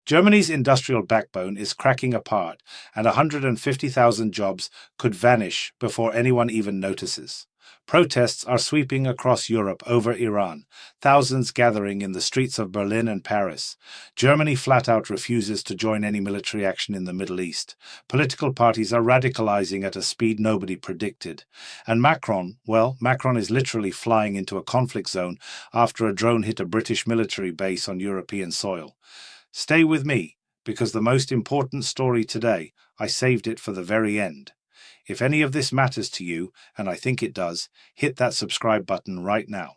Germany's industrial backbone is cracking apart, and 150,000 jobs could vanish before anyone even notices. Protests are sweeping across Europe over Iran, thousands gathering in the streets of Berlin and Paris. Germany flat out refuses to join any military action in the Middle East. Political parties are radicalizing at a speed nobody predicted. And Macron is literally flying into a conflict zone after a drone hit a British military base on European soil. Stay with me, because the most important story today, I saved it for the very end. If any of this matters to you, and I think it does, hit that subscribe button right now.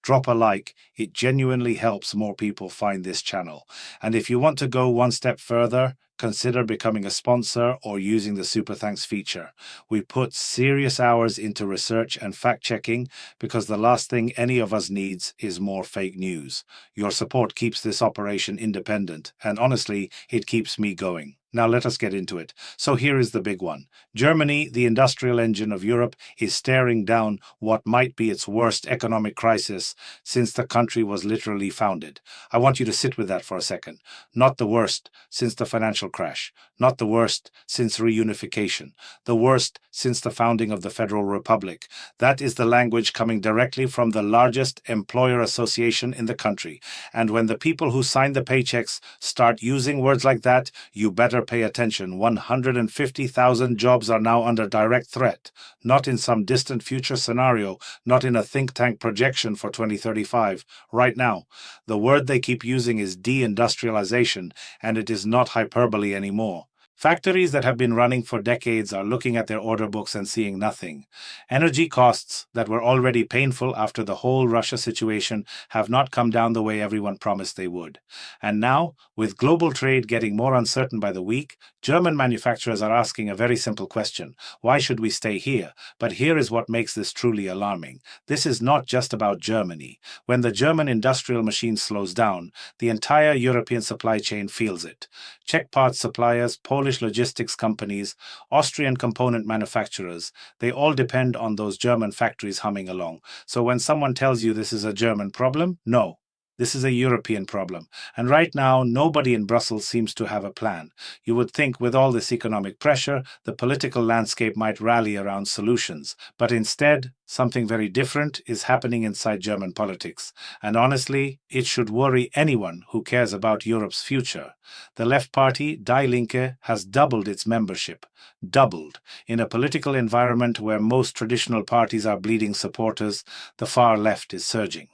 Drop a like, it genuinely helps more people find this channel. And if you want to go one step further, consider becoming a sponsor or using the Super Thanks feature. We put serious hours into research and fact-checking because the last thing any of us needs is more fake news. Your support keeps this operation independent, and honestly, it keeps me going. Now let us get into it. So here is the big one. Germany, the industrial engine of Europe, is staring down what might be its worst economic crisis since the country was literally founded. I want you to sit with that for a second. Not the worst since the financial crash. Not the worst since reunification. The worst since the founding of the Federal Republic. That is the language coming directly from the largest employer association in the country. And when the people who sign the paychecks start using words like that, you better pay attention. 150,000 jobs are now under direct threat, not in some distant future scenario, not in a think tank projection for 2035. Right now, the word they keep using is deindustrialization, and it is not hyperbole anymore. Factories that have been running for decades are looking at their order books and seeing nothing. Energy costs that were already painful after the whole Russia situation have not come down the way everyone promised they would. And now, with global trade getting more uncertain by the week, German manufacturers are asking a very simple question. Why should we stay here? But here is what makes this truly alarming. This is not just about Germany. When the German industrial machine slows down, the entire European supply chain feels it. Czech parts suppliers, Polish logistics companies, Austrian component manufacturers, they all depend on those German factories humming along. So when someone tells you this is a German problem, no. This is a European problem, and right now nobody in Brussels seems to have a plan. You would think with all this economic pressure, the political landscape might rally around solutions, but instead, something very different is happening inside German politics, and honestly, it should worry anyone who cares about Europe's future. The left party, Die Linke, has doubled its membership. Doubled. In a political environment where most traditional parties are bleeding supporters, the far left is surging.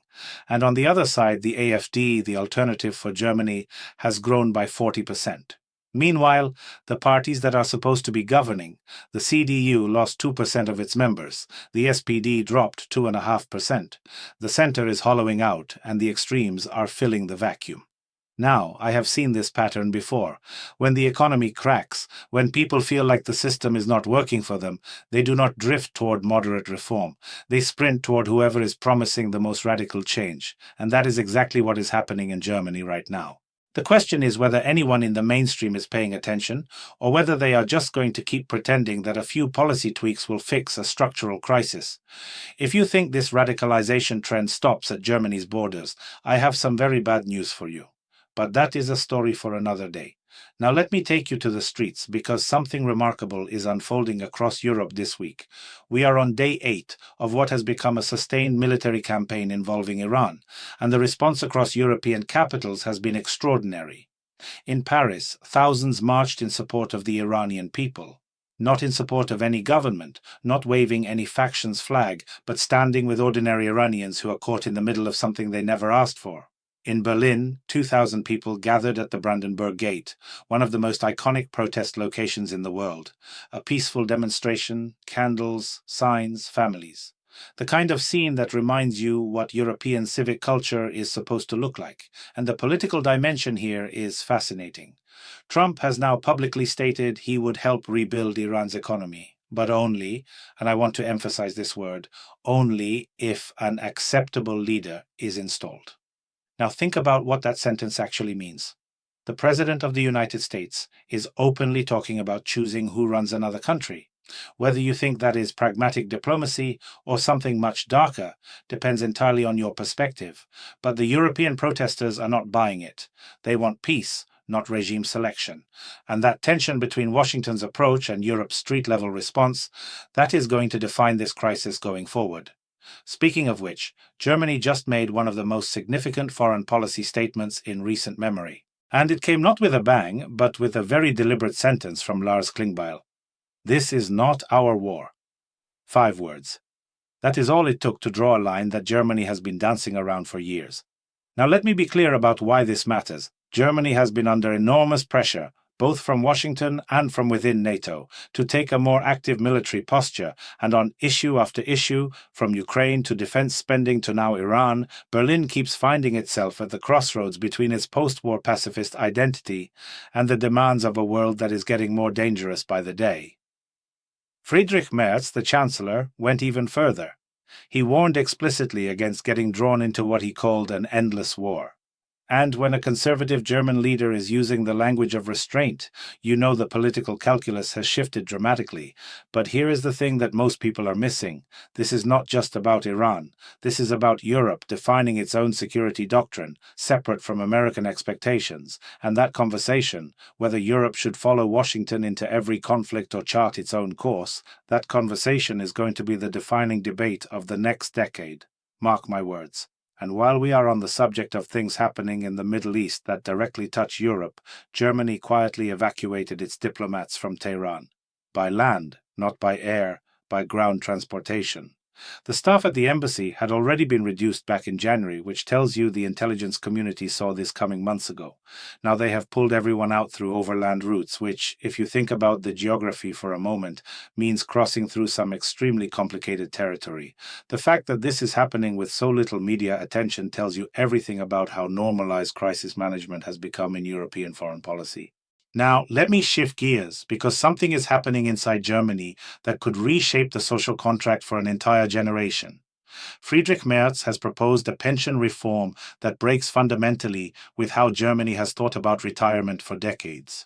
And on the other side, the AfD, the Alternative for Germany, has grown by 40%. Meanwhile, the parties that are supposed to be governing, the CDU lost 2% of its members, the SPD dropped 2.5%. The center is hollowing out, and the extremes are filling the vacuum. Now, I have seen this pattern before. When the economy cracks, when people feel like the system is not working for them, they do not drift toward moderate reform. They sprint toward whoever is promising the most radical change. And that is exactly what is happening in Germany right now. The question is whether anyone in the mainstream is paying attention, or whether they are just going to keep pretending that a few policy tweaks will fix a structural crisis. If you think this radicalization trend stops at Germany's borders, I have some very bad news for you. But that is a story for another day. Now let me take you to the streets, because something remarkable is unfolding across Europe this week. We are on day 8 of what has become a sustained military campaign involving Iran, and the response across European capitals has been extraordinary. In Paris, thousands marched in support of the Iranian people. Not in support of any government, not waving any faction's flag, but standing with ordinary Iranians who are caught in the middle of something they never asked for. In Berlin, 2,000 people gathered at the Brandenburg Gate, one of the most iconic protest locations in the world. A peaceful demonstration, candles, signs, families. The kind of scene that reminds you what European civic culture is supposed to look like. And the political dimension here is fascinating. Trump has now publicly stated he would help rebuild Iran's economy. But only, and I want to emphasize this word, only if an acceptable leader is installed. Now think about what that sentence actually means. The President of the United States is openly talking about choosing who runs another country. Whether you think that is pragmatic diplomacy or something much darker depends entirely on your perspective. But the European protesters are not buying it. They want peace, not regime selection. And that tension between Washington's approach and Europe's street-level response, that is going to define this crisis going forward. Speaking of which, Germany just made one of the most significant foreign policy statements in recent memory. And it came not with a bang, but with a very deliberate sentence from Lars Klingbeil. This is not our war. 5 words. That is all it took to draw a line that Germany has been dancing around for years. Now let me be clear about why this matters. Germany has been under enormous pressure, both from Washington and from within NATO, to take a more active military posture, and on issue after issue, from Ukraine to defense spending to now Iran, Berlin keeps finding itself at the crossroads between its post-war pacifist identity and the demands of a world that is getting more dangerous by the day. Friedrich Merz, the Chancellor, went even further. He warned explicitly against getting drawn into what he called an endless war. And when a conservative German leader is using the language of restraint, you know the political calculus has shifted dramatically. But here is the thing that most people are missing. This is not just about Iran. This is about Europe defining its own security doctrine, separate from American expectations. And that conversation, whether Europe should follow Washington into every conflict or chart its own course, that conversation is going to be the defining debate of the next decade. Mark my words. And while we are on the subject of things happening in the Middle East that directly touch Europe, Germany quietly evacuated its diplomats from Tehran. By land, not by air, by ground transportation. The staff at the embassy had already been reduced back in January, which tells you the intelligence community saw this coming months ago. Now they have pulled everyone out through overland routes, which, if you think about the geography for a moment, means crossing through some extremely complicated territory. The fact that this is happening with so little media attention tells you everything about how normalized crisis management has become in European foreign policy. Now, let me shift gears, because something is happening inside Germany that could reshape the social contract for an entire generation. Friedrich Merz has proposed a pension reform that breaks fundamentally with how Germany has thought about retirement for decades.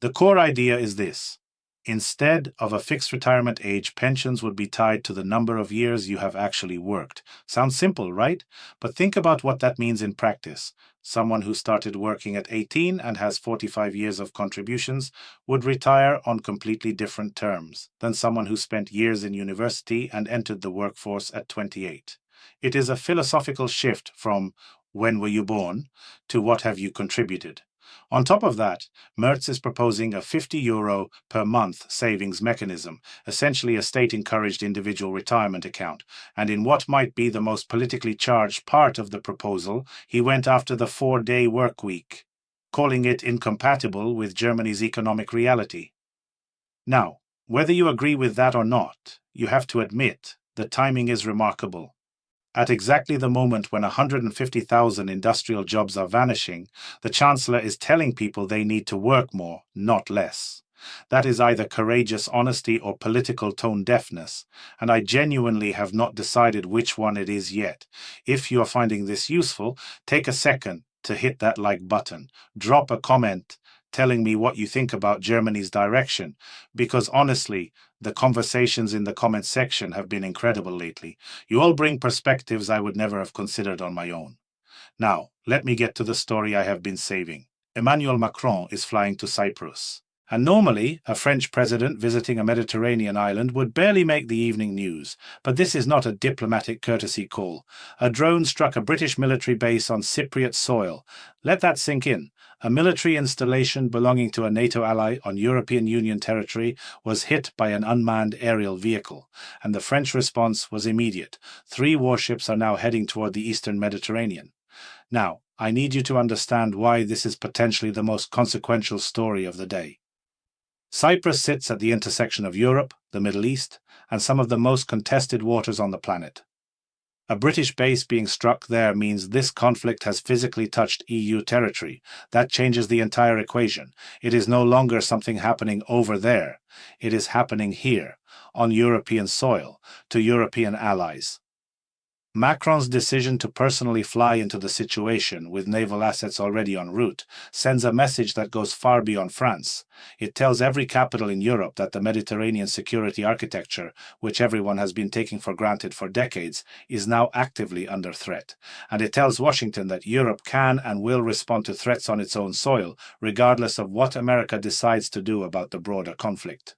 The core idea is this. Instead of a fixed retirement age, pensions would be tied to the number of years you have actually worked. Sounds simple, right? But think about what that means in practice. Someone who started working at 18 and has 45 years of contributions would retire on completely different terms than someone who spent years in university and entered the workforce at 28. It is a philosophical shift from when were you born to what have you contributed. On top of that, Merz is proposing a €50 per month savings mechanism, essentially a state-encouraged individual retirement account, and in what might be the most politically charged part of the proposal, he went after the 4-day work week, calling it incompatible with Germany's economic reality. Now, whether you agree with that or not, you have to admit the timing is remarkable. At exactly the moment when 150,000 industrial jobs are vanishing, the Chancellor is telling people they need to work more, not less. That is either courageous honesty or political tone deafness, and I genuinely have not decided which one it is yet. If you are finding this useful, take a second to hit that like button. Drop a comment telling me what you think about Germany's direction, because honestly, the conversations in the comments section have been incredible lately. You all bring perspectives I would never have considered on my own. Now, let me get to the story I have been saving. Emmanuel Macron is flying to Cyprus. And normally, a French president visiting a Mediterranean island would barely make the evening news. But this is not a diplomatic courtesy call. A drone struck a British military base on Cypriot soil. Let that sink in. A military installation belonging to a NATO ally on European Union territory was hit by an unmanned aerial vehicle, and the French response was immediate. 3 warships are now heading toward the eastern Mediterranean. Now, I need you to understand why this is potentially the most consequential story of the day. Cyprus sits at the intersection of Europe, the Middle East, and some of the most contested waters on the planet. A British base being struck there means this conflict has physically touched EU territory. That changes the entire equation. It is no longer something happening over there. It is happening here, on European soil, to European allies. Macron's decision to personally fly into the situation, with naval assets already en route, sends a message that goes far beyond France. It tells every capital in Europe that the Mediterranean security architecture, which everyone has been taking for granted for decades, is now actively under threat. And it tells Washington that Europe can and will respond to threats on its own soil, regardless of what America decides to do about the broader conflict.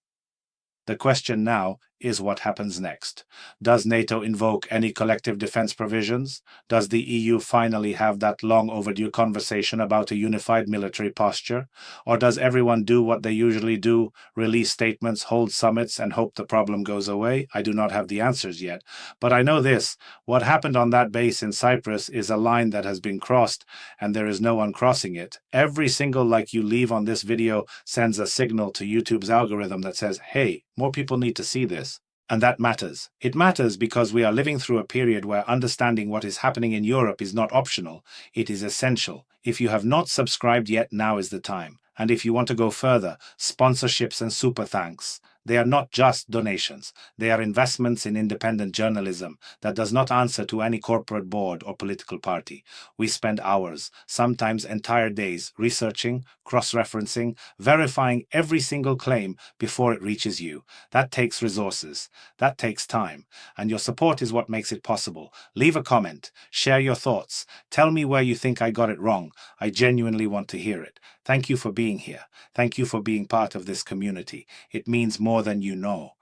The question now is what happens next. Does NATO invoke any collective defense provisions? Does the EU finally have that long overdue conversation about a unified military posture? Or does everyone do what they usually do, release statements, hold summits, and hope the problem goes away? I do not have the answers yet. But I know this: what happened on that base in Cyprus is a line that has been crossed, and there is no one crossing it. Every single like you leave on this video sends a signal to YouTube's algorithm that says, hey, more people need to see this. And that matters. It matters because we are living through a period where understanding what is happening in Europe is not optional, it is essential. If you have not subscribed yet, now is the time. And if you want to go further, sponsorships and super thanks. They are not just donations. They are investments in independent journalism that does not answer to any corporate board or political party. We spend hours, sometimes entire days, researching, cross-referencing, verifying every single claim before it reaches you. That takes resources. That takes time. And your support is what makes it possible. Leave a comment. Share your thoughts. Tell me where you think I got it wrong. I genuinely want to hear it. Thank you for being here. Thank you for being part of this community. It means more than you know.